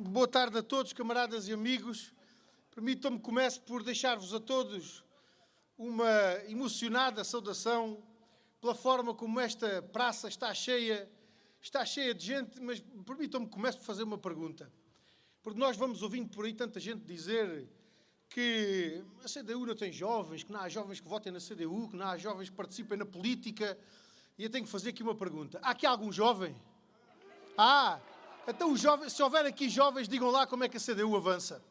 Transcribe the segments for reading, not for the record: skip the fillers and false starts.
Boa tarde a todos, camaradas e amigos. Permitam-me que comece por deixar-vos a todos uma emocionada saudação pela forma como esta praça está cheia de gente, mas permitam-me que comece por fazer uma pergunta. Porque nós vamos ouvindo por aí tanta gente dizer que a CDU não tem jovens, que não há jovens que votem na CDU, que não há jovens que participem na política. E eu tenho que fazer aqui uma pergunta. Há aqui algum jovem? Então os jovens, se houver aqui jovens, digam lá como é que a CDU avança.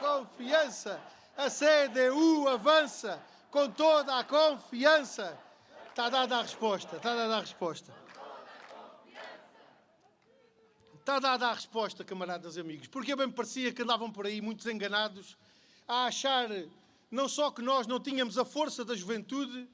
Confiança. A CDU avança com toda a confiança. Está dada a resposta. Está dada a resposta, camaradas e amigos. Porque bem me parecia que andavam por aí muitos enganados a achar não só que nós não tínhamos a força da juventude,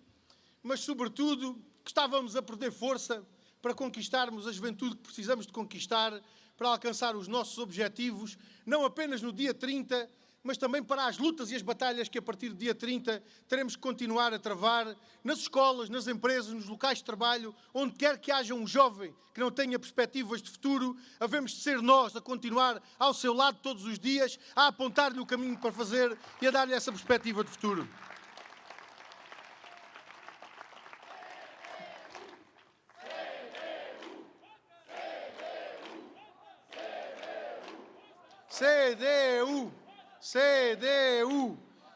mas sobretudo que estávamos a perder força para conquistarmos a juventude que precisamos de conquistar para alcançar os nossos objetivos, não apenas no dia 30, mas também para as lutas e as batalhas que a partir do dia 30 teremos que continuar a travar nas escolas, nas empresas, nos locais de trabalho, onde quer que haja um jovem que não tenha perspectivas de futuro, havemos de ser nós a continuar ao seu lado todos os dias, a apontar-lhe o caminho para fazer e a dar-lhe essa perspectiva de futuro.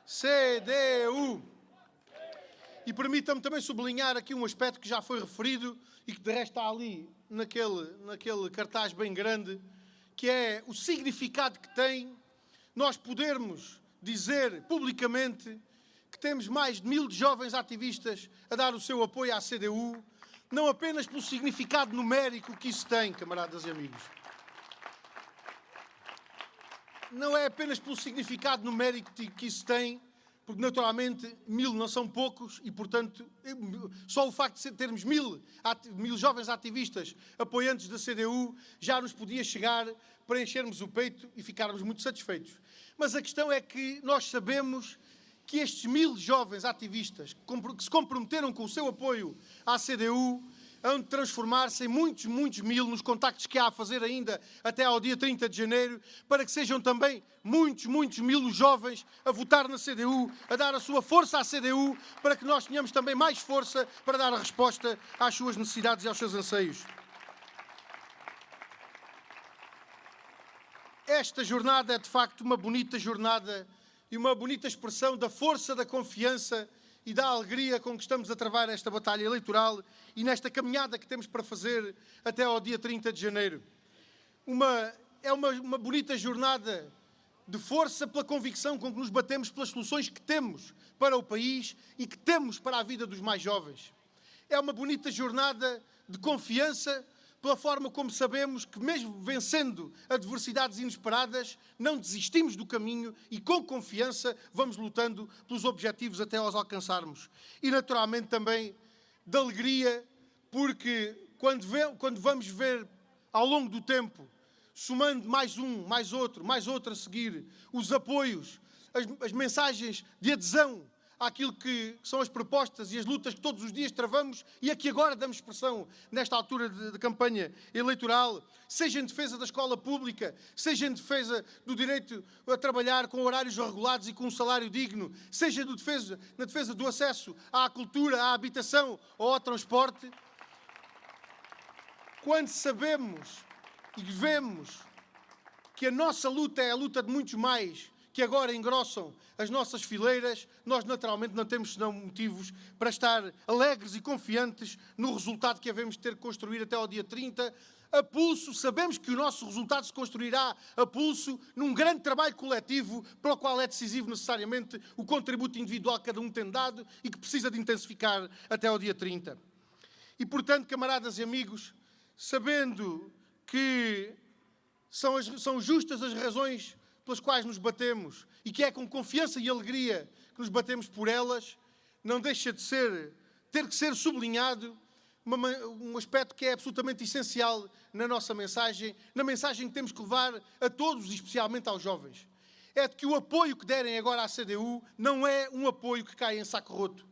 CDU. E permitam-me também sublinhar aqui um aspecto que já foi referido e que de resto está ali naquele cartaz bem grande, que é o significado que tem nós podermos dizer publicamente que temos mais de 1000 jovens ativistas a dar o seu apoio à CDU, não apenas pelo significado numérico que isso tem, camaradas e amigos. Não é apenas pelo significado numérico que isso tem, porque naturalmente 1000 não são poucos e, portanto, só o facto de termos 1000 jovens ativistas apoiantes da CDU já nos podia chegar para enchermos o peito e ficarmos muito satisfeitos. Mas a questão é que nós sabemos que estes 1000 jovens ativistas que se comprometeram com o seu apoio à CDU hão de transformar-se em muitos mil nos contactos que há a fazer ainda até ao dia 30 de janeiro, para que sejam também muitos mil os jovens a votar na CDU, a dar a sua força à CDU, para que nós tenhamos também mais força para dar a resposta às suas necessidades e aos seus anseios. Esta jornada é de facto uma bonita jornada e uma bonita expressão da força, da confiança e da alegria com que estamos a travar esta batalha eleitoral e nesta caminhada que temos para fazer até ao dia 30 de janeiro. É uma bonita jornada de força pela convicção com que nos batemos pelas soluções que temos para o país e que temos para a vida dos mais jovens. É uma bonita jornada de confiança pela forma como sabemos que, mesmo vencendo adversidades inesperadas, não desistimos do caminho e, com confiança, vamos lutando pelos objetivos até os alcançarmos. E, naturalmente, também de alegria, porque quando vamos ver, ao longo do tempo, somando mais um, mais outro a seguir, os apoios, as mensagens de adesão àquilo que são as propostas e as lutas que todos os dias travamos e a que agora damos expressão nesta altura de campanha eleitoral, seja em defesa da escola pública, seja em defesa do direito a trabalhar com horários regulados e com um salário digno, seja na defesa do acesso à cultura, à habitação ou ao transporte. Quando sabemos e vemos que a nossa luta é a luta de muitos mais, que agora engrossam as nossas fileiras, nós naturalmente não temos senão motivos para estar alegres e confiantes no resultado que havemos de ter que construir até ao dia 30. A pulso, sabemos que o nosso resultado se construirá a pulso num grande trabalho coletivo para o qual é decisivo necessariamente o contributo individual que cada um tem dado e que precisa de intensificar até ao dia 30. E portanto, camaradas e amigos, sabendo que são justas as razões pelas quais nos batemos e que é com confiança e alegria que nos batemos por elas, não deixa de ter que ser sublinhado um aspecto que é absolutamente essencial na nossa mensagem, na mensagem que temos que levar a todos, e especialmente aos jovens. É de que o apoio que derem agora à CDU não é um apoio que cai em saco roto.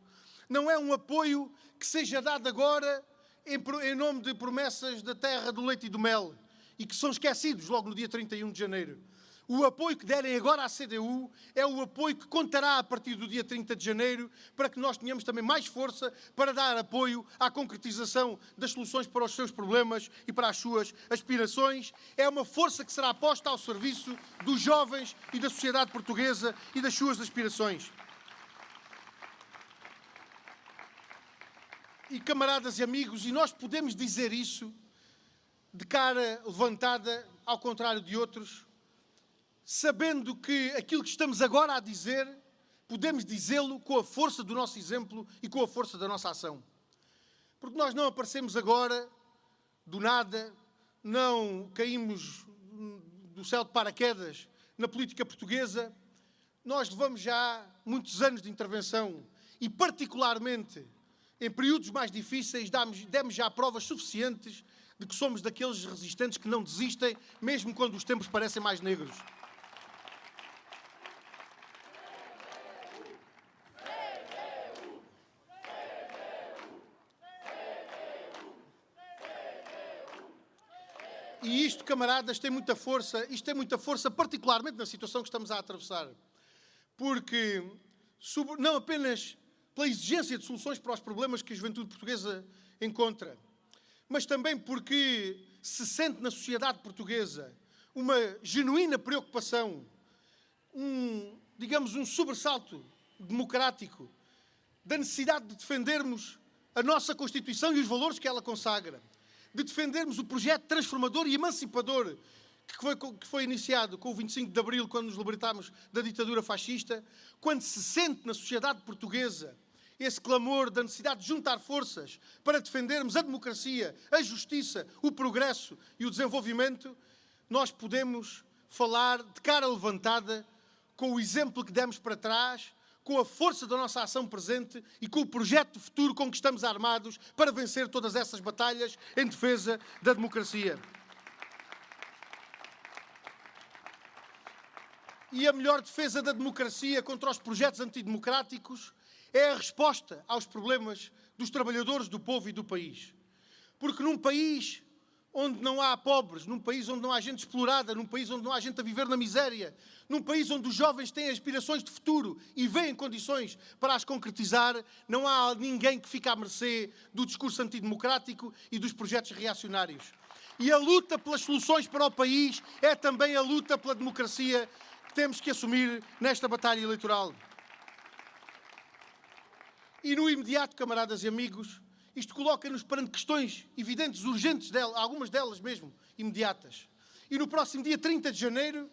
Não é um apoio que seja dado agora em nome de promessas da terra do leite e do mel, e que são esquecidos logo no dia 31 de janeiro. O apoio que derem agora à CDU é o apoio que contará a partir do dia 30 de janeiro para que nós tenhamos também mais força para dar apoio à concretização das soluções para os seus problemas e para as suas aspirações. É uma força que será posta ao serviço dos jovens e da sociedade portuguesa e das suas aspirações. E camaradas e amigos, e nós podemos dizer isso de cara levantada, ao contrário de outros, sabendo que aquilo que estamos agora a dizer, podemos dizê-lo com a força do nosso exemplo e com a força da nossa ação. Porque nós não aparecemos agora do nada, não caímos do céu de paraquedas na política portuguesa. Nós levamos já muitos anos de intervenção e, particularmente, em períodos mais difíceis, demos já provas suficientes de que somos daqueles resistentes que não desistem, mesmo quando os tempos parecem mais negros. E isto, camaradas, tem muita força, isto tem muita força, particularmente na situação que estamos a atravessar. Porque, não apenas pela exigência de soluções para os problemas que a juventude portuguesa encontra, mas também porque se sente na sociedade portuguesa uma genuína preocupação, digamos, um sobressalto democrático da necessidade de defendermos a nossa Constituição e os valores que ela consagra, de defendermos o projeto transformador e emancipador que foi iniciado com o 25 de Abril, quando nos libertámos da ditadura fascista, quando se sente na sociedade portuguesa esse clamor da necessidade de juntar forças para defendermos a democracia, a justiça, o progresso e o desenvolvimento, nós podemos falar de cara levantada, com o exemplo que demos para trás, com a força da nossa ação presente e com o projeto de futuro com que estamos armados para vencer todas essas batalhas em defesa da democracia. E a melhor defesa da democracia contra os projetos antidemocráticos é a resposta aos problemas dos trabalhadores, do povo e do país. Porque num país onde não há pobres, num país onde não há gente explorada, num país onde não há gente a viver na miséria, num país onde os jovens têm aspirações de futuro e veem condições para as concretizar, não há ninguém que fique à mercê do discurso antidemocrático e dos projetos reacionários. E a luta pelas soluções para o país é também a luta pela democracia que temos que assumir nesta batalha eleitoral. E no imediato, camaradas e amigos, isto coloca-nos perante questões evidentes, urgentes, algumas delas mesmo, imediatas. E no próximo dia 30 de janeiro,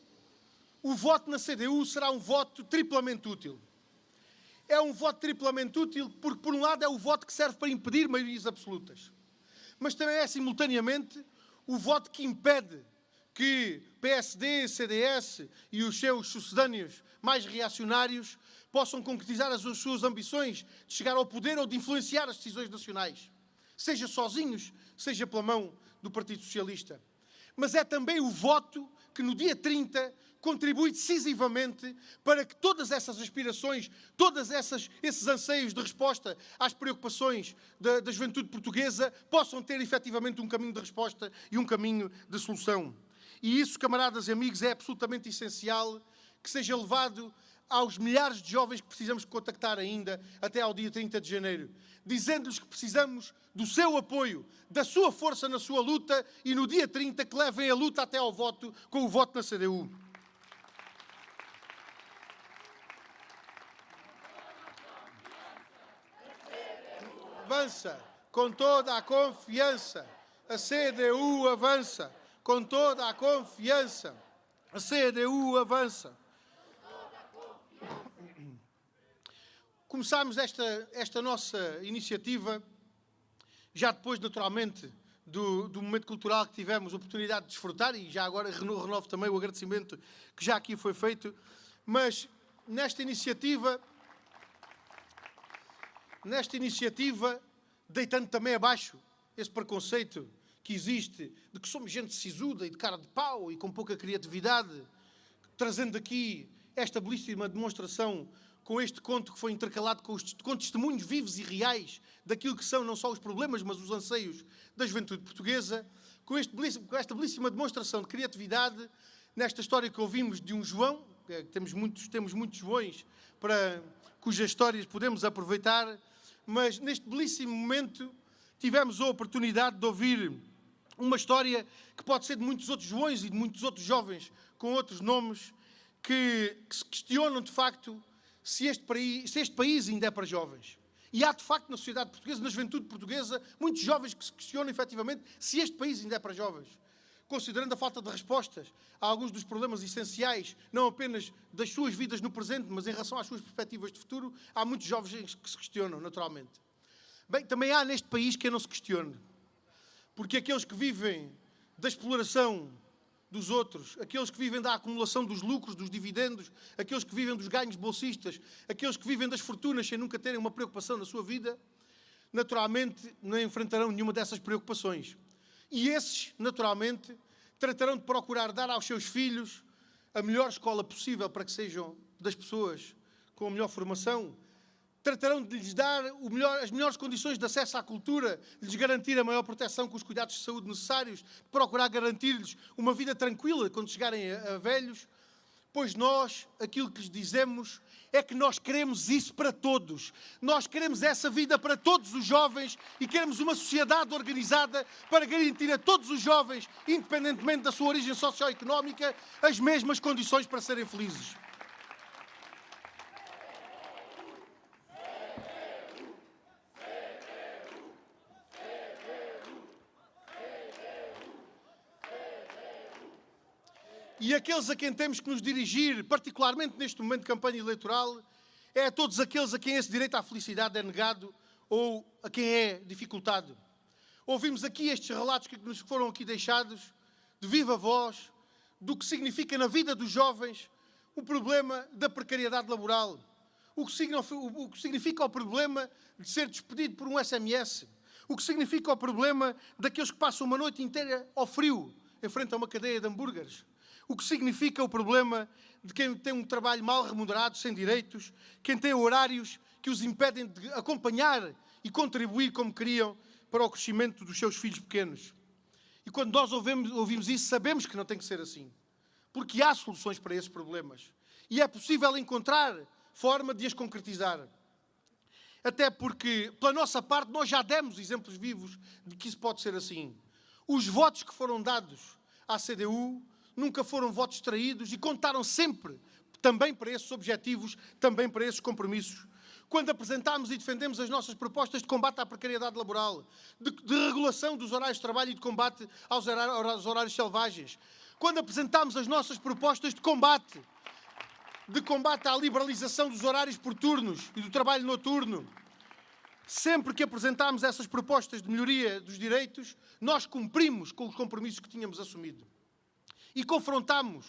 o voto na CDU será um voto triplamente útil. É um voto triplamente útil porque, por um lado, é o voto que serve para impedir maiorias absolutas. Mas também é, simultaneamente, o voto que impede que PSD, CDS e os seus sucedâneos mais reacionários possam concretizar as suas ambições de chegar ao poder ou de influenciar as decisões nacionais, seja sozinhos, seja pela mão do Partido Socialista. Mas é também o voto que no dia 30 contribui decisivamente para que todas essas aspirações, todos esses anseios de resposta às preocupações da juventude portuguesa possam ter efetivamente um caminho de resposta e um caminho de solução. E isso, camaradas e amigos, é absolutamente essencial que seja levado aos milhares de jovens que precisamos contactar ainda até ao dia 30 de janeiro, dizendo-lhes que precisamos do seu apoio, da sua força na sua luta e no dia 30 que levem a luta até ao voto com o voto na CDU. Avança com toda a confiança. A CDU avança com toda a confiança. A CDU avança. Começámos esta nossa iniciativa, já depois, naturalmente, do momento cultural que tivemos a oportunidade de desfrutar, e já agora renovo também o agradecimento que já aqui foi feito, mas nesta iniciativa, deitando também abaixo esse preconceito que existe de que somos gente sisuda e de cara de pau e com pouca criatividade, trazendo aqui esta belíssima demonstração com este conto que foi intercalado com testemunhos vivos e reais daquilo que são não só os problemas, mas os anseios da juventude portuguesa, com esta belíssima demonstração de criatividade, nesta história que ouvimos de um João, temos muitos Joões cujas histórias podemos aproveitar, mas neste belíssimo momento tivemos a oportunidade de ouvir uma história que pode ser de muitos outros Joões e de muitos outros jovens com outros nomes que se questionam de facto se este país ainda é para jovens. E há de facto na sociedade portuguesa, na juventude portuguesa, muitos jovens que se questionam efetivamente se este país ainda é para jovens. Considerando a falta de respostas a alguns dos problemas essenciais, não apenas das suas vidas no presente, mas em relação às suas perspectivas de futuro, há muitos jovens que se questionam, naturalmente. Bem, também há neste país quem não se questione. Porque aqueles que vivem da exploração dos outros, aqueles que vivem da acumulação dos lucros, dos dividendos, aqueles que vivem dos ganhos bolsistas, aqueles que vivem das fortunas sem nunca terem uma preocupação na sua vida, naturalmente não enfrentarão nenhuma dessas preocupações. E esses, naturalmente, tratarão de procurar dar aos seus filhos a melhor escola possível para que sejam das pessoas com a melhor formação. Tratarão de lhes dar as melhores condições de acesso à cultura, de lhes garantir a maior proteção com os cuidados de saúde necessários, de procurar garantir-lhes uma vida tranquila quando chegarem a velhos. Pois nós, aquilo que lhes dizemos é que nós queremos isso para todos. Nós queremos essa vida para todos os jovens e queremos uma sociedade organizada para garantir a todos os jovens, independentemente da sua origem socioeconómica, as mesmas condições para serem felizes. E aqueles a quem temos que nos dirigir, particularmente neste momento de campanha eleitoral, é a todos aqueles a quem esse direito à felicidade é negado ou a quem é dificultado. Ouvimos aqui estes relatos que nos foram aqui deixados, de viva voz, do que significa na vida dos jovens o problema da precariedade laboral, o que significa o problema de ser despedido por um SMS, o que significa o problema daqueles que passam uma noite inteira ao frio, em frente a uma cadeia de hambúrgueres. O que significa o problema de quem tem um trabalho mal remunerado, sem direitos, quem tem horários que os impedem de acompanhar e contribuir como queriam para o crescimento dos seus filhos pequenos. E quando nós ouvimos isso, sabemos que não tem que ser assim. Porque há soluções para esses problemas. E é possível encontrar forma de as concretizar. Até porque, pela nossa parte, nós já demos exemplos vivos de que isso pode ser assim. Os votos que foram dados à CDU nunca foram votos traídos e contaram sempre também para esses objetivos, também para esses compromissos. Quando apresentámos e defendemos as nossas propostas de combate à precariedade laboral, de regulação dos horários de trabalho e de combate aos horários selvagens, quando apresentámos as nossas propostas de combate à liberalização dos horários por turnos e do trabalho noturno, sempre que apresentámos essas propostas de melhoria dos direitos, nós cumprimos com os compromissos que tínhamos assumido. E confrontámos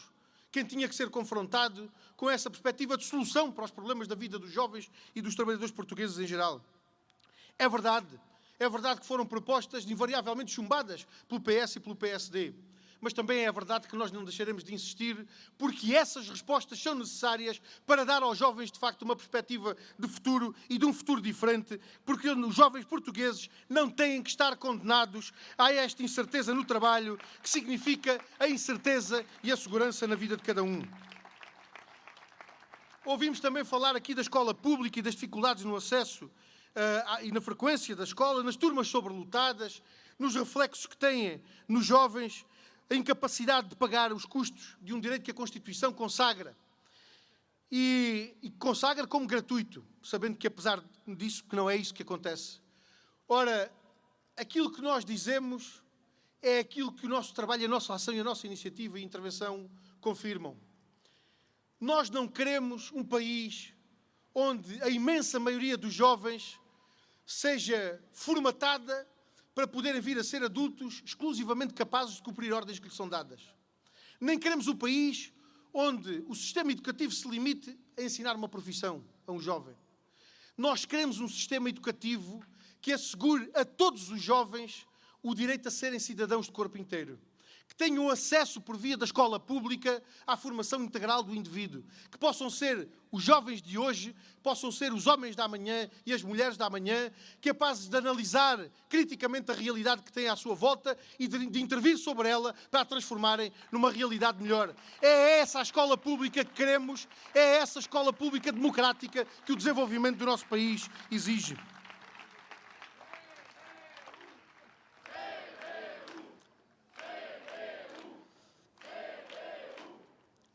quem tinha que ser confrontado com essa perspectiva de solução para os problemas da vida dos jovens e dos trabalhadores portugueses em geral. É verdade que foram propostas invariavelmente chumbadas pelo PS e pelo PSD. Mas também é verdade que nós não deixaremos de insistir, porque essas respostas são necessárias para dar aos jovens, de facto, uma perspectiva de futuro e de um futuro diferente, porque os jovens portugueses não têm que estar condenados a esta incerteza no trabalho, que significa a incerteza e a segurança na vida de cada um. Ouvimos também falar aqui da escola pública e das dificuldades no acesso e na frequência da escola, nas turmas sobrelotadas, nos reflexos que têm nos jovens, a incapacidade de pagar os custos de um direito que a Constituição consagra e consagra como gratuito, sabendo que, apesar disso, que não é isso que acontece. Ora, aquilo que nós dizemos é aquilo que o nosso trabalho, a nossa ação e a nossa iniciativa e intervenção confirmam. Nós não queremos um país onde a imensa maioria dos jovens seja formatada para poderem vir a ser adultos exclusivamente capazes de cumprir ordens que lhes são dadas. Nem queremos um país onde o sistema educativo se limite a ensinar uma profissão a um jovem. Nós queremos um sistema educativo que assegure a todos os jovens o direito a serem cidadãos de corpo inteiro. que tenham acesso por via da escola pública à formação integral do indivíduo, que possam ser os jovens de hoje, possam ser os homens da amanhã e as mulheres da amanhã, capazes de analisar criticamente a realidade que têm à sua volta e de intervir sobre ela para a transformarem numa realidade melhor. É essa a escola pública que queremos, é essa a escola pública democrática que o desenvolvimento do nosso país exige.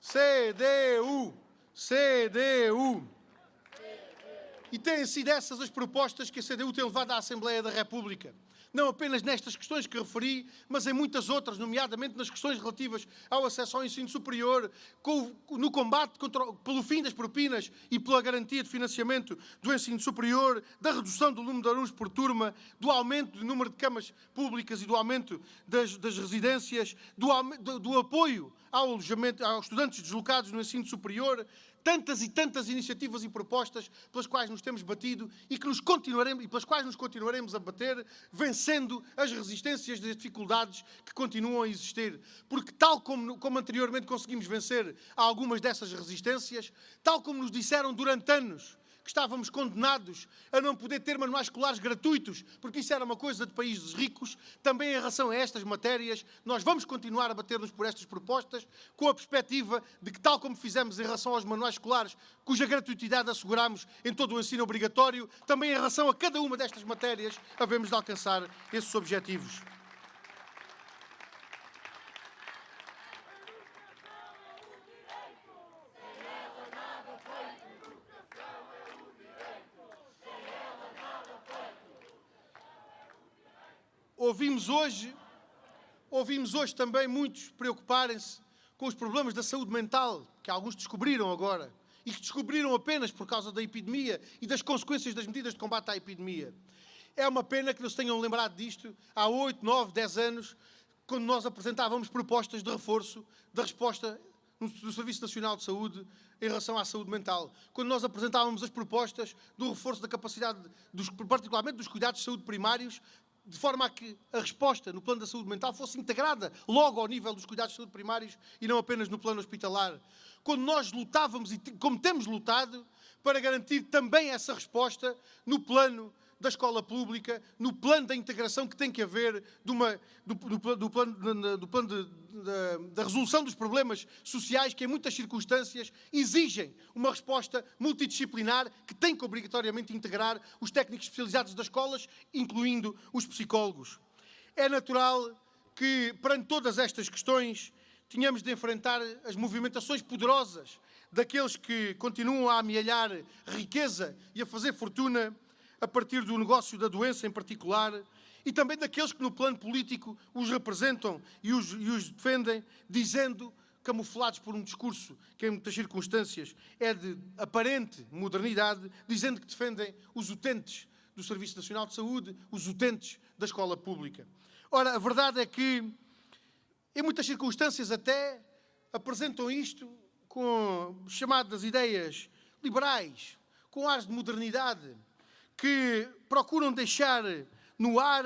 CDU! CDU! E têm sido essas as propostas que a CDU tem levado à Assembleia da República. Não apenas nestas questões que referi, mas em muitas outras, nomeadamente nas questões relativas ao acesso ao ensino superior, no combate pelo fim das propinas e pela garantia de financiamento do ensino superior, da redução do número de alunos por turma, do aumento do número de camas públicas e do aumento das residências, do apoio ao alojamento, aos estudantes deslocados no ensino superior. Tantas e tantas iniciativas e propostas pelas quais nos temos batido e pelas quais nos continuaremos a bater, vencendo as resistências e as dificuldades que continuam a existir. Porque tal como anteriormente conseguimos vencer algumas dessas resistências, tal como nos disseram durante anos que estávamos condenados a não poder ter manuais escolares gratuitos, porque isso era uma coisa de países ricos, também em relação a estas matérias, nós vamos continuar a bater-nos por estas propostas, com a perspectiva de que, tal como fizemos em relação aos manuais escolares, cuja gratuitidade asseguramos em todo o ensino obrigatório, também em relação a cada uma destas matérias, havemos de alcançar esses objetivos. Ouvimos hoje também muitos preocuparem-se com os problemas da saúde mental, que alguns descobriram agora, e que descobriram apenas por causa da epidemia e das consequências das medidas de combate à epidemia. É uma pena que não se tenham lembrado disto há 8, 9, 10 anos, quando nós apresentávamos propostas de reforço da resposta do Serviço Nacional de Saúde em relação à saúde mental. Quando nós apresentávamos as propostas do reforço da capacidade, particularmente dos cuidados de saúde primários, de forma a que a resposta no plano da saúde mental fosse integrada logo ao nível dos cuidados de saúde primários e não apenas no plano hospitalar. Quando nós lutávamos, e como temos lutado, para garantir também essa resposta no plano da escola pública, no plano da integração que tem que haver, do plano da resolução dos problemas sociais que, em muitas circunstâncias, exigem uma resposta multidisciplinar que tem que obrigatoriamente integrar os técnicos especializados das escolas, incluindo os psicólogos. É natural que, perante todas estas questões, tínhamos de enfrentar as movimentações poderosas daqueles que continuam a amealhar riqueza e a fazer fortuna a partir do negócio da doença em particular, e também daqueles que no plano político os representam e os defendem, dizendo, camuflados por um discurso que em muitas circunstâncias é de aparente modernidade, dizendo que defendem os utentes do Serviço Nacional de Saúde, os utentes da escola pública. Ora, a verdade é que, em muitas circunstâncias até, apresentam isto com chamadas ideias liberais, com ares de modernidade, que procuram deixar no ar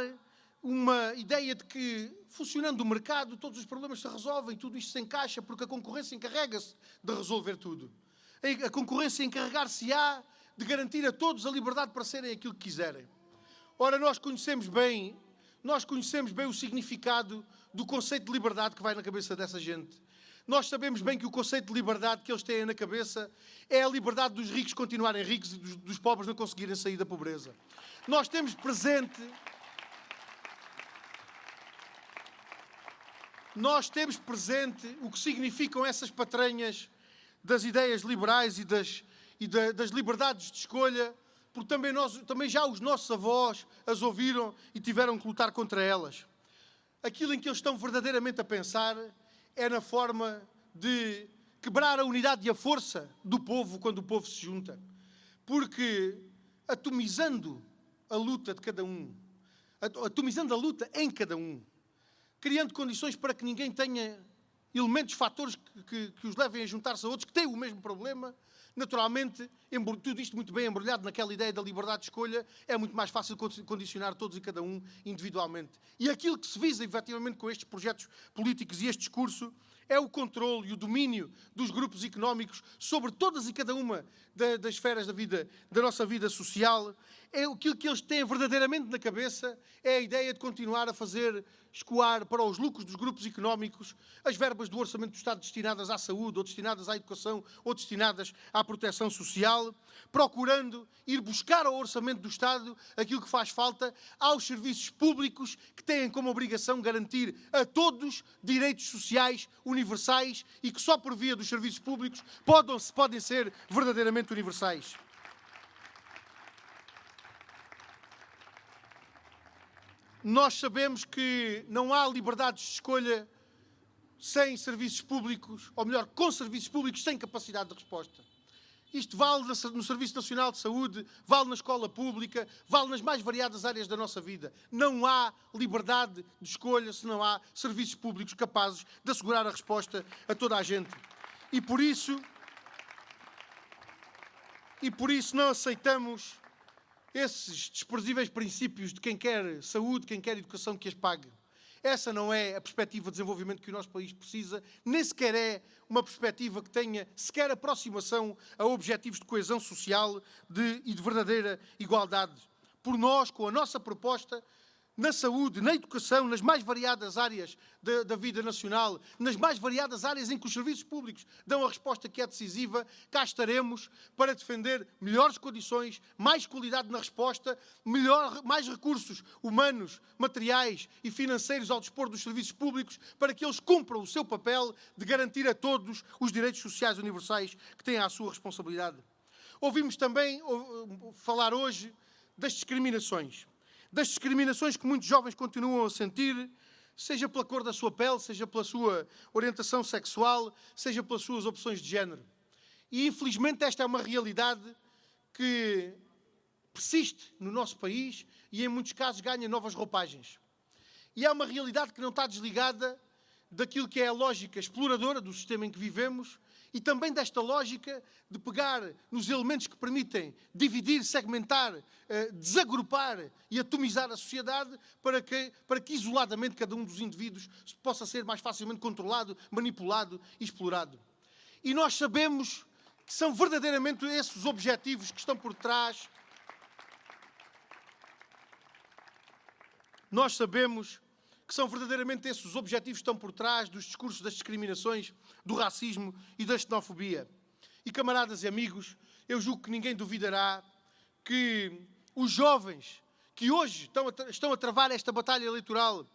uma ideia de que, funcionando o mercado, todos os problemas se resolvem, tudo isto se encaixa, porque a concorrência encarrega-se de resolver tudo. A concorrência encarregar-se-á de garantir a todos a liberdade para serem aquilo que quiserem. Ora, nós conhecemos bem o significado do conceito de liberdade que vai na cabeça dessa gente. Nós sabemos bem que o conceito de liberdade que eles têm na cabeça é a liberdade dos ricos continuarem ricos e dos pobres não conseguirem sair da pobreza. Nós temos presente o que significam essas patranhas das ideias liberais e das liberdades de escolha, porque também já os nossos avós as ouviram e tiveram que lutar contra elas. Aquilo em que eles estão verdadeiramente a pensar é na forma de quebrar a unidade e a força do povo quando o povo se junta. Porque atomizando a luta de cada um, atomizando a luta em cada um, criando condições para que ninguém tenha elementos, fatores que os levem a juntar-se a outros que têm o mesmo problema, naturalmente, tudo isto muito bem embrulhado naquela ideia da liberdade de escolha, é muito mais fácil condicionar todos e cada um individualmente. E aquilo que se visa, efetivamente, com estes projetos políticos e este discurso, é o controle e o domínio dos grupos económicos sobre todas e cada uma das esferas da nossa vida social. É aquilo que eles têm verdadeiramente na cabeça, é a ideia de continuar a fazer escoar para os lucros dos grupos económicos as verbas do orçamento do Estado destinadas à saúde, ou destinadas à educação, ou destinadas à proteção social, procurando ir buscar ao orçamento do Estado aquilo que faz falta aos serviços públicos que têm como obrigação garantir a todos direitos sociais universais e que só por via dos serviços públicos podem ser verdadeiramente universais. Nós sabemos que não há liberdades de escolha sem serviços públicos, ou melhor, com serviços públicos sem capacidade de resposta. Isto vale no Serviço Nacional de Saúde, vale na escola pública, vale nas mais variadas áreas da nossa vida. Não há liberdade de escolha se não há serviços públicos capazes de assegurar a resposta a toda a gente. E por isso não aceitamos esses desprezíveis princípios de quem quer saúde, quem quer educação, que as pague. Essa não é a perspectiva de desenvolvimento que o nosso país precisa, nem sequer é uma perspectiva que tenha sequer aproximação a objetivos de coesão social e de verdadeira igualdade. Por nós, com a nossa proposta, na saúde, na educação, nas mais variadas áreas da vida nacional, nas mais variadas áreas em que os serviços públicos dão a resposta que é decisiva, cá estaremos para defender melhores condições, mais qualidade na resposta, mais recursos humanos, materiais e financeiros ao dispor dos serviços públicos para que eles cumpram o seu papel de garantir a todos os direitos sociais universais que têm à sua responsabilidade. Ouvimos também falar hoje das discriminações que muitos jovens continuam a sentir, seja pela cor da sua pele, seja pela sua orientação sexual, seja pelas suas opções de género. E, infelizmente, esta é uma realidade que persiste no nosso país e, em muitos casos, ganha novas roupagens. E é uma realidade que não está desligada daquilo que é a lógica exploradora do sistema em que vivemos e também desta lógica de pegar nos elementos que permitem dividir, segmentar, desagrupar e atomizar a sociedade para que isoladamente cada um dos indivíduos possa ser mais facilmente controlado, manipulado e explorado. E nós sabemos que são verdadeiramente esses os objetivos que estão por trás. Nós sabemos que são verdadeiramente esses os objetivos que estão por trás dos discursos das discriminações, do racismo e da xenofobia. E, camaradas e amigos, eu julgo que ninguém duvidará que os jovens que hoje estão a travar esta batalha eleitoral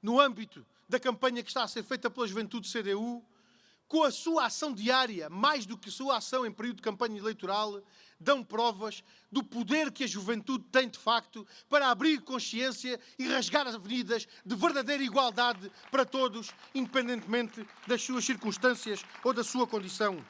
no âmbito da campanha que está a ser feita pela juventude CDU, com a sua ação diária, mais do que a sua ação em período de campanha eleitoral, dão provas do poder que a juventude tem, de facto, para abrir consciência e rasgar as avenidas de verdadeira igualdade para todos, independentemente das suas circunstâncias ou da sua condição.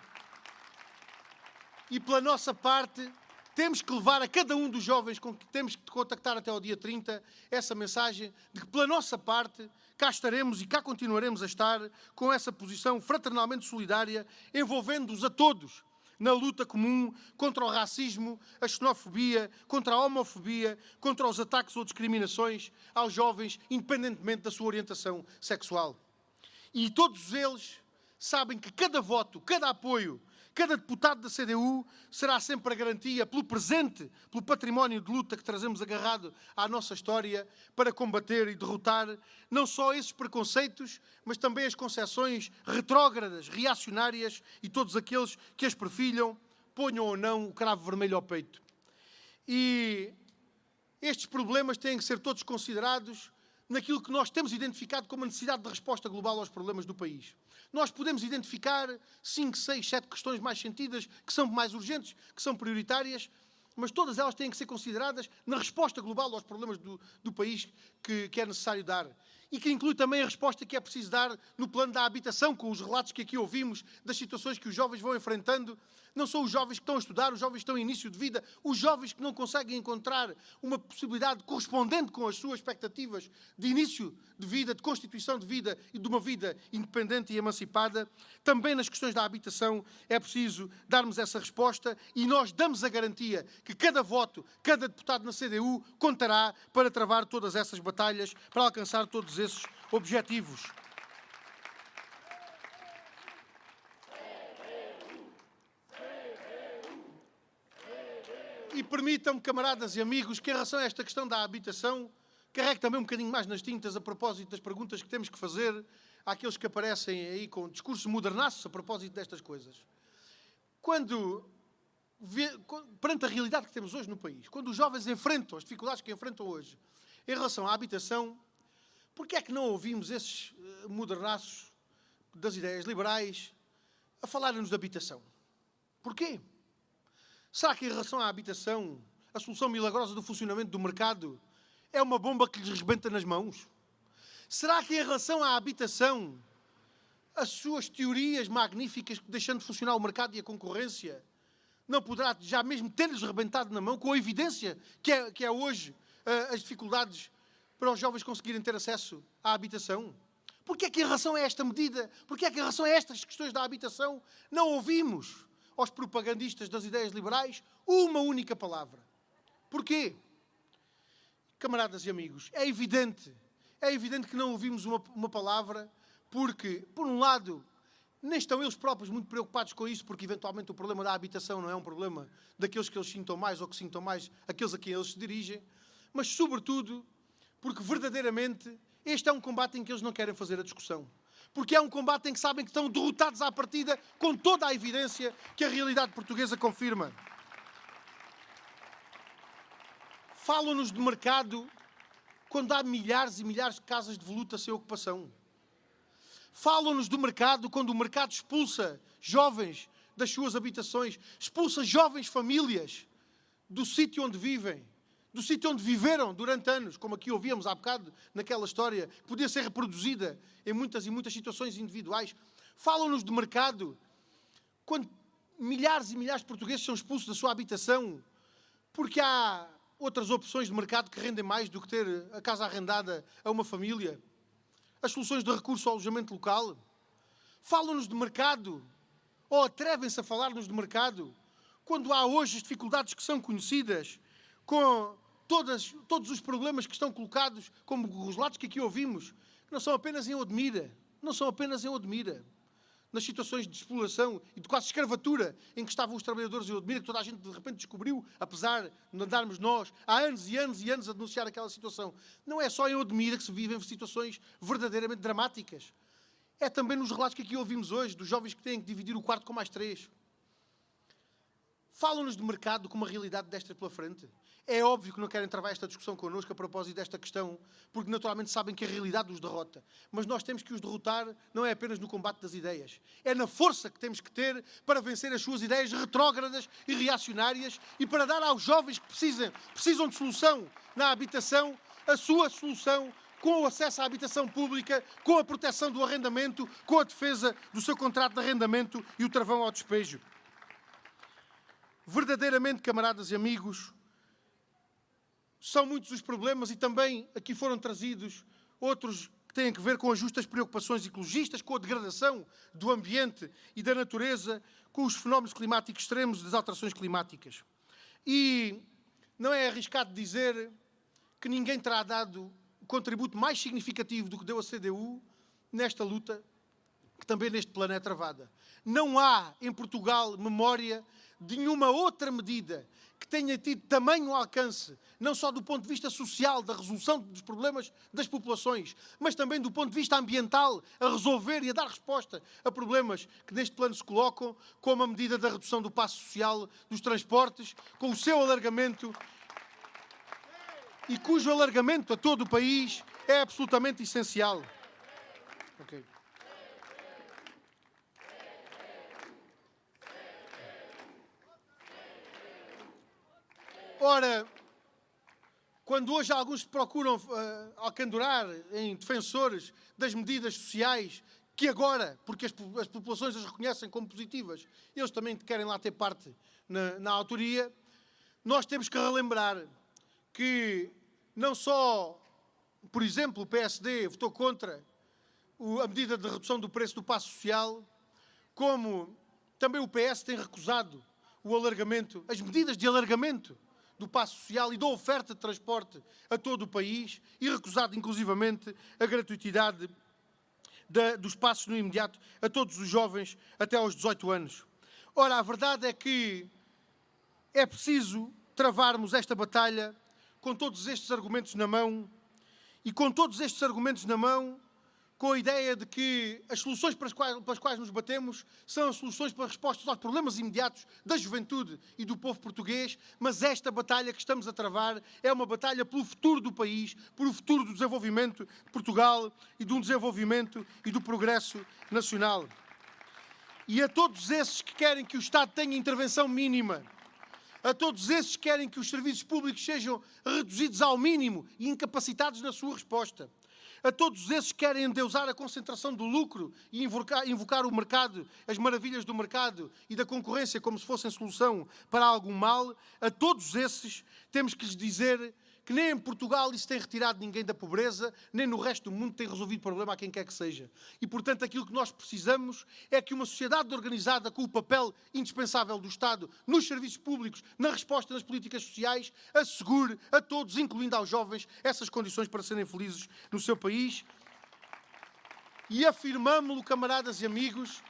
E, pela nossa parte, temos que levar a cada um dos jovens com que temos que contactar até ao dia 30 essa mensagem de que, pela nossa parte, cá estaremos e cá continuaremos a estar com essa posição fraternalmente solidária, envolvendo-os a todos na luta comum contra o racismo, a xenofobia, contra a homofobia, contra os ataques ou discriminações aos jovens, independentemente da sua orientação sexual. E todos eles sabem que cada voto, cada apoio, cada deputado da CDU será sempre a garantia pelo presente, pelo património de luta que trazemos agarrado à nossa história para combater e derrotar não só esses preconceitos, mas também as concepções retrógradas, reacionárias e todos aqueles que as perfilham, ponham ou não o cravo vermelho ao peito. E estes problemas têm que ser todos considerados naquilo que nós temos identificado como a necessidade de resposta global aos problemas do país. Nós podemos identificar 5, 6, 7 questões mais sentidas, que são mais urgentes, que são prioritárias, mas todas elas têm que ser consideradas na resposta global aos problemas do país que é necessário dar. e que inclui também a resposta que é preciso dar no plano da habitação, com os relatos que aqui ouvimos, das situações que os jovens vão enfrentando. Não são os jovens que estão a estudar, os jovens que estão em início de vida, os jovens que não conseguem encontrar uma possibilidade correspondente com as suas expectativas de início de vida, de constituição de vida e de uma vida independente e emancipada. Também nas questões da habitação é preciso darmos essa resposta e nós damos a garantia que cada voto, cada deputado na CDU contará para travar todas essas batalhas, para alcançar todos esses objetivos. E permitam-me, camaradas e amigos, que em relação a esta questão da habitação, carregue também um bocadinho mais nas tintas a propósito das perguntas que temos que fazer àqueles que aparecem aí com discursos modernaços a propósito destas coisas. Perante a realidade que temos hoje no país, quando os jovens enfrentam as dificuldades que enfrentam hoje em relação à habitação, porquê é que não ouvimos esses modernaços das ideias liberais a falarem-nos de habitação? Porquê? Será que em relação à habitação, a solução milagrosa do funcionamento do mercado é uma bomba que lhes rebenta nas mãos? Será que em relação à habitação, as suas teorias magníficas que deixando de funcionar o mercado e a concorrência não poderá já mesmo ter-lhes rebentado na mão, com a evidência que é hoje as dificuldades para os jovens conseguirem ter acesso à habitação? Porquê é que em relação a esta medida, porquê é que em relação a estas questões da habitação, não ouvimos aos propagandistas das ideias liberais uma única palavra? Porquê? Camaradas e amigos, é evidente que não ouvimos uma palavra porque, por um lado, nem estão eles próprios muito preocupados com isso, porque eventualmente o problema da habitação não é um problema daqueles que eles sintam mais ou que sintam mais aqueles a quem eles se dirigem, mas sobretudo porque verdadeiramente este é um combate em que eles não querem fazer a discussão. Porque é um combate em que sabem que estão derrotados à partida, com toda a evidência que a realidade portuguesa confirma. Falam-nos de mercado quando há milhares e milhares de casas de voluta sem ocupação. Falam-nos do mercado quando o mercado expulsa jovens das suas habitações, expulsa jovens famílias do sítio onde vivem, do sítio onde viveram durante anos, como aqui ouvíamos há bocado naquela história, que podia ser reproduzida em muitas e muitas situações individuais. Falam-nos de mercado quando milhares e milhares de portugueses são expulsos da sua habitação porque há outras opções de mercado que rendem mais do que ter a casa arrendada a uma família. As soluções de recurso ao alojamento local. Falam-nos de mercado, ou atrevem-se a falar-nos de mercado, quando há hoje as dificuldades que são conhecidas, com todos os problemas que estão colocados, como os relatos que aqui ouvimos, que não são apenas em Odmira, nas situações de exploração e de quase escravatura em que estavam os trabalhadores em Odmira, que toda a gente de repente descobriu, apesar de andarmos nós há anos e anos e anos a denunciar aquela situação. Não é só em Odmira que se vivem situações verdadeiramente dramáticas. É também nos relatos que aqui ouvimos hoje, dos jovens que têm que dividir o quarto com mais 3. Falam-nos de mercado com uma realidade desta pela frente. É óbvio que não querem travar esta discussão connosco a propósito desta questão, porque naturalmente sabem que a realidade os derrota. Mas nós temos que os derrotar não é apenas no combate das ideias. É na força que temos que ter para vencer as suas ideias retrógradas e reacionárias e para dar aos jovens que precisam de solução na habitação, a sua solução com o acesso à habitação pública, com a proteção do arrendamento, com a defesa do seu contrato de arrendamento e o travão ao despejo. Verdadeiramente, camaradas e amigos, são muitos os problemas e também aqui foram trazidos outros que têm a ver com as justas preocupações ecologistas, com a degradação do ambiente e da natureza, com os fenómenos climáticos extremos e das alterações climáticas. E não é arriscado dizer que ninguém terá dado o contributo mais significativo do que deu a CDU nesta luta, que também neste plano é travada. Não há em Portugal memória de nenhuma outra medida que tenha tido tamanho alcance, não só do ponto de vista social, da resolução dos problemas das populações, mas também do ponto de vista ambiental, a resolver e a dar resposta a problemas que neste plano se colocam, como a medida da redução do passo social dos transportes, com o seu alargamento e cujo alargamento a todo o país é absolutamente essencial. Okay. Ora, quando hoje alguns procuram alcandorar em defensores das medidas sociais, que agora, porque as populações as reconhecem como positivas, eles também querem lá ter parte na autoria, nós temos que relembrar que não só, por exemplo, o PSD votou contra a medida de redução do preço do passo social, como também o PS tem recusado o alargamento, as medidas de alargamento do passo social e da oferta de transporte a todo o país e recusado inclusivamente a gratuitidade dos passos no imediato a todos os jovens até aos 18 anos. Ora, a verdade é que é preciso travarmos esta batalha com todos estes argumentos na mão e com todos estes argumentos na mão, com a ideia de que as soluções para as quais nos batemos são as soluções para respostas aos problemas imediatos da juventude e do povo português, mas esta batalha que estamos a travar é uma batalha pelo futuro do país, pelo futuro do desenvolvimento de Portugal e do desenvolvimento e do progresso nacional. E a todos esses que querem que o Estado tenha intervenção mínima, a todos esses que querem que os serviços públicos sejam reduzidos ao mínimo e incapacitados na sua resposta, a todos esses que querem endeusar a concentração do lucro e invocar o mercado, as maravilhas do mercado e da concorrência como se fossem solução para algum mal, a todos esses temos que lhes dizer que nem em Portugal isso tem retirado ninguém da pobreza, nem no resto do mundo tem resolvido problema a quem quer que seja. E, portanto, aquilo que nós precisamos é que uma sociedade organizada com o papel indispensável do Estado nos serviços públicos, na resposta nas políticas sociais, assegure a todos, incluindo aos jovens, essas condições para serem felizes no seu país. E afirmamo-lo, camaradas e amigos,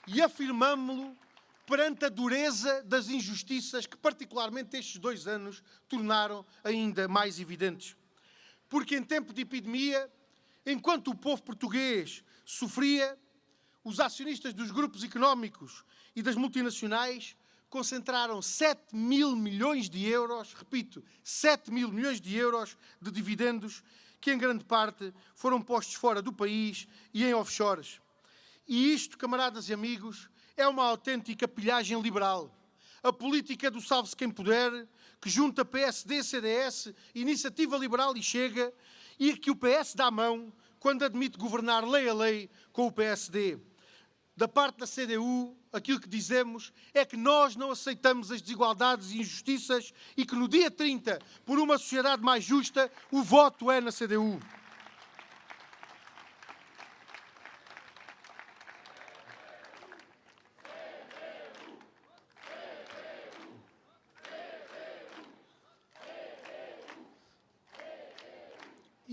e afirmamo-lo perante a dureza das injustiças que, particularmente estes 2 anos, tornaram ainda mais evidentes. Porque em tempo de epidemia, enquanto o povo português sofria, os acionistas dos grupos económicos e das multinacionais concentraram 7 mil milhões de euros, repito, 7 mil milhões de euros de dividendos que, em grande parte, foram postos fora do país e em offshores. E isto, camaradas e amigos, é uma autêntica pilhagem liberal. A política do salve-se quem puder, que junta PSD, CDS, Iniciativa Liberal e Chega, e que o PS dá a mão quando admite governar lei a lei com o PSD. Da parte da CDU, aquilo que dizemos é que nós não aceitamos as desigualdades e injustiças e que no dia 30, por uma sociedade mais justa, o voto é na CDU.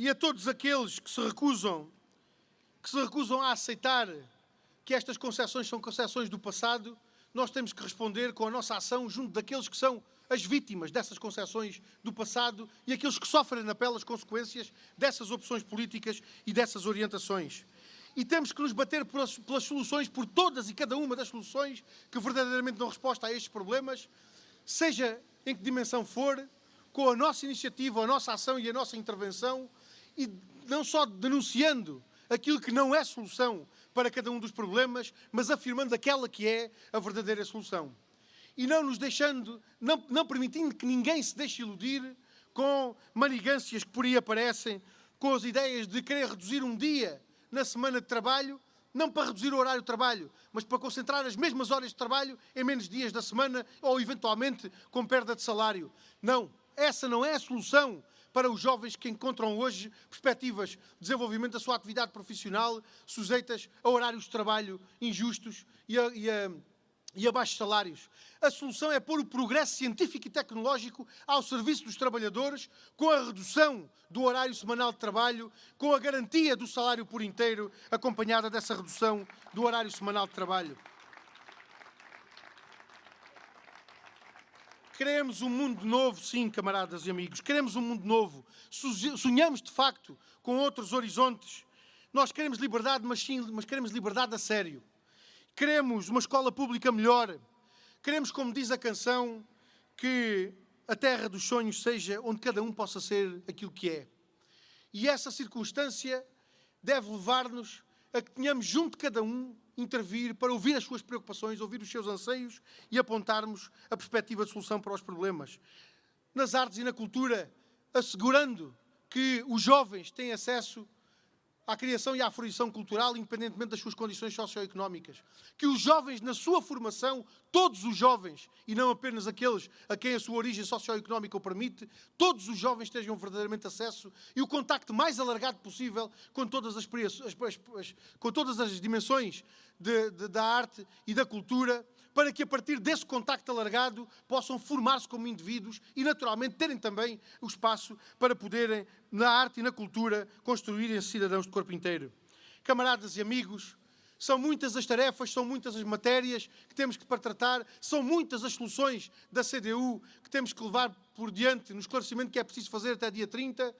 E a todos aqueles que se recusam a aceitar que estas concessões são concessões do passado, nós temos que responder com a nossa ação junto daqueles que são as vítimas dessas concessões do passado e aqueles que sofrem na pele as consequências dessas opções políticas e dessas orientações. E temos que nos bater pelas soluções, por todas e cada uma das soluções que verdadeiramente dão resposta a estes problemas, seja em que dimensão for, com a nossa iniciativa, a nossa ação e a nossa intervenção, e não só denunciando aquilo que não é solução para cada um dos problemas, mas afirmando aquela que é a verdadeira solução. E não nos deixando, não permitindo que ninguém se deixe iludir com manigâncias que por aí aparecem, com as ideias de querer reduzir um dia na semana de trabalho, não para reduzir o horário de trabalho, mas para concentrar as mesmas horas de trabalho em menos dias da semana ou, eventualmente, com perda de salário. Não, essa não é a solução para os jovens que encontram hoje perspectivas de desenvolvimento da sua atividade profissional sujeitas a horários de trabalho injustos e a baixos salários. A solução é pôr o progresso científico e tecnológico ao serviço dos trabalhadores, com a redução do horário semanal de trabalho, com a garantia do salário por inteiro, acompanhada dessa redução do horário semanal de trabalho. Queremos um mundo novo, sim, camaradas e amigos. Queremos um mundo novo. Sonhamos, de facto, com outros horizontes. Nós queremos liberdade, mas queremos liberdade a sério. Queremos uma escola pública melhor. Queremos, como diz a canção, que a terra dos sonhos seja onde cada um possa ser aquilo que é. E essa circunstância deve levar-nos a que tenhamos junto de cada um intervir para ouvir as suas preocupações, ouvir os seus anseios e apontarmos a perspectiva de solução para os problemas. Nas artes e na cultura, assegurando que os jovens têm acesso à criação e à fruição cultural, independentemente das suas condições socioeconómicas. Que os jovens, na sua formação, todos os jovens, e não apenas aqueles a quem a sua origem socioeconómica o permite, todos os jovens tenham verdadeiramente acesso e o contacto mais alargado possível com todas as dimensões da arte e da cultura, para que a partir desse contacto alargado possam formar-se como indivíduos e naturalmente terem também o espaço para poderem, na arte e na cultura, construírem-se cidadãos de corpo inteiro. Camaradas e amigos, são muitas as tarefas, são muitas as matérias que temos que para tratar, são muitas as soluções da CDU que temos que levar por diante no esclarecimento que é preciso fazer até dia 30,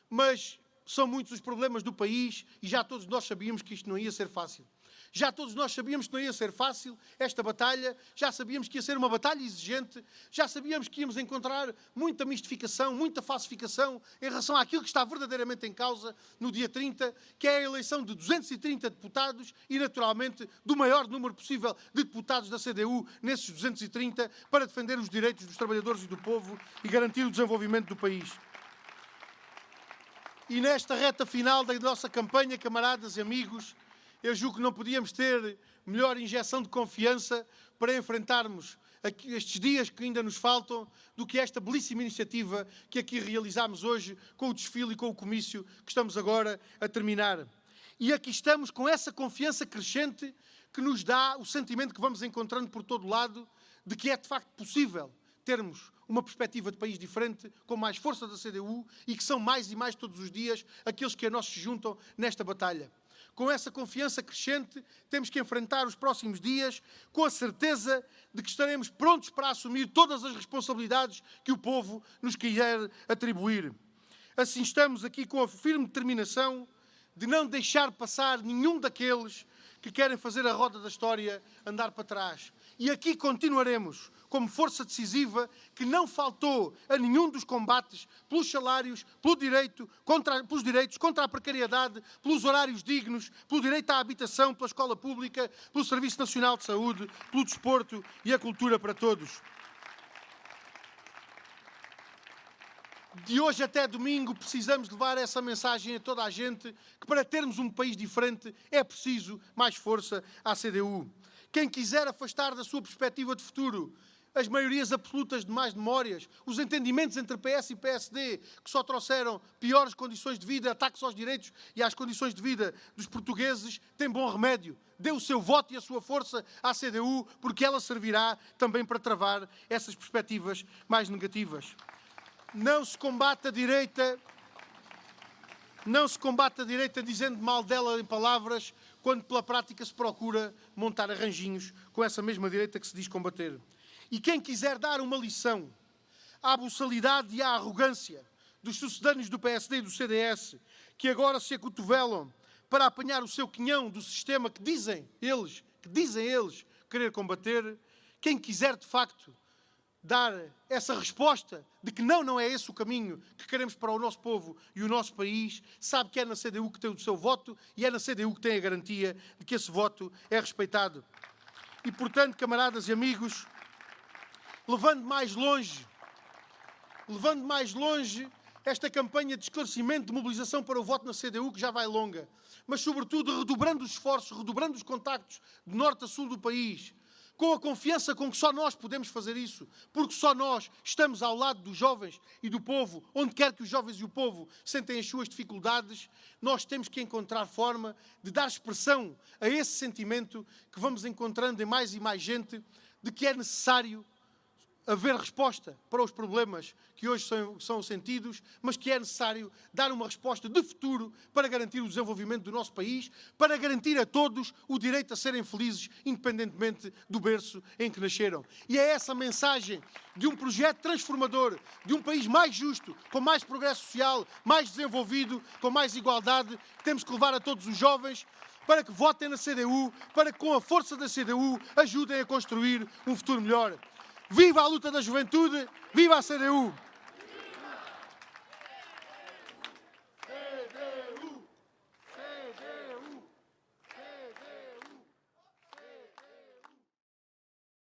mas são muitos os problemas do país e já todos nós sabíamos que isto não ia ser fácil. Já todos nós sabíamos que não ia ser fácil esta batalha, já sabíamos que ia ser uma batalha exigente, já sabíamos que íamos encontrar muita mistificação, muita falsificação em relação àquilo que está verdadeiramente em causa no dia 30, que é a eleição de 230 deputados e, naturalmente, do maior número possível de deputados da CDU nesses 230 para defender os direitos dos trabalhadores e do povo e garantir o desenvolvimento do país. E nesta reta final da nossa campanha, camaradas e amigos, eu julgo que não podíamos ter melhor injeção de confiança para enfrentarmos estes dias que ainda nos faltam do que esta belíssima iniciativa que aqui realizámos hoje com o desfile e com o comício que estamos agora a terminar. E aqui estamos com essa confiança crescente que nos dá o sentimento que vamos encontrando por todo lado de que é de facto possível termos uma perspectiva de país diferente, com mais força da CDU e que são mais e mais todos os dias aqueles que a nós se juntam nesta batalha. Com essa confiança crescente, temos que enfrentar os próximos dias com a certeza de que estaremos prontos para assumir todas as responsabilidades que o povo nos quiser atribuir. Assim estamos aqui com a firme determinação de não deixar passar nenhum daqueles que querem fazer a roda da história andar para trás. E aqui continuaremos como força decisiva que não faltou a nenhum dos combates pelos salários, pelos direitos, contra a precariedade, pelos horários dignos, pelo direito à habitação, pela escola pública, pelo Serviço Nacional de Saúde, pelo desporto e a cultura para todos. De hoje até domingo precisamos levar essa mensagem a toda a gente que para termos um país diferente é preciso mais força à CDU. Quem quiser afastar da sua perspectiva de futuro as maiorias absolutas de mais memórias, os entendimentos entre PS e PSD que só trouxeram piores condições de vida, ataques aos direitos e às condições de vida dos portugueses, tem bom remédio. Dê o seu voto e a sua força à CDU, porque ela servirá também para travar essas perspectivas mais negativas. Não se combate a direita dizendo mal dela em palavras, quando pela prática se procura montar arranjinhos com essa mesma direita que se diz combater. E quem quiser dar uma lição à boçalidade e à arrogância dos sucedâneos do PSD e do CDS, que agora se acotovelam para apanhar o seu quinhão do sistema que dizem eles querer combater, quem quiser de facto dar essa resposta de que não é esse o caminho que queremos para o nosso povo e o nosso país, sabe que é na CDU que tem o seu voto e é na CDU que tem a garantia de que esse voto é respeitado. E, portanto, camaradas e amigos, levando mais longe esta campanha de esclarecimento, de mobilização para o voto na CDU, que já vai longa, mas, sobretudo, redobrando os esforços, redobrando os contactos de norte a sul do país, com a confiança com que só nós podemos fazer isso, porque só nós estamos ao lado dos jovens e do povo, onde quer que os jovens e o povo sentem as suas dificuldades, nós temos que encontrar forma de dar expressão a esse sentimento que vamos encontrando em mais e mais gente, de que é necessário haver resposta para os problemas que hoje são sentidos, mas que é necessário dar uma resposta de futuro para garantir o desenvolvimento do nosso país, para garantir a todos o direito a serem felizes, independentemente do berço em que nasceram. E é essa mensagem de um projeto transformador, de um país mais justo, com mais progresso social, mais desenvolvido, com mais igualdade, que temos que levar a todos os jovens para que votem na CDU, para que com a força da CDU ajudem a construir um futuro melhor. Viva a luta da juventude, viva a CDU!